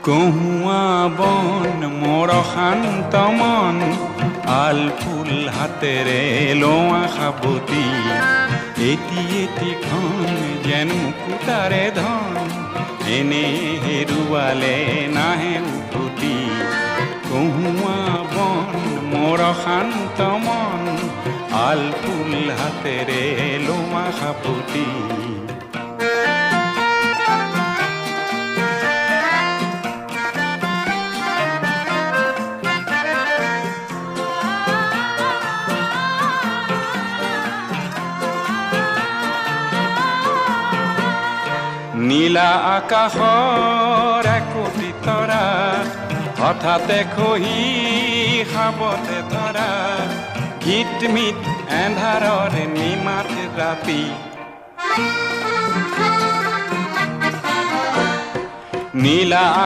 কহুৱা বন মোৰ শান্ত মন আল ফুল হাতেৰে লোৱা সাবতি এটি এটিখন যেন মুকুতাৰে ধন এনে হেৰুৱালে নাহে উভতি কহুৱা বন মোৰ শান্ত মন আল ফুল হাতেৰে লোৱা সাবতি নীলা আকাশৰ একোটি তৰা হঠাতে খহি সাবতে ধৰা গীতমিত এন্ধাৰৰ নিমাত ৰাতি নীলা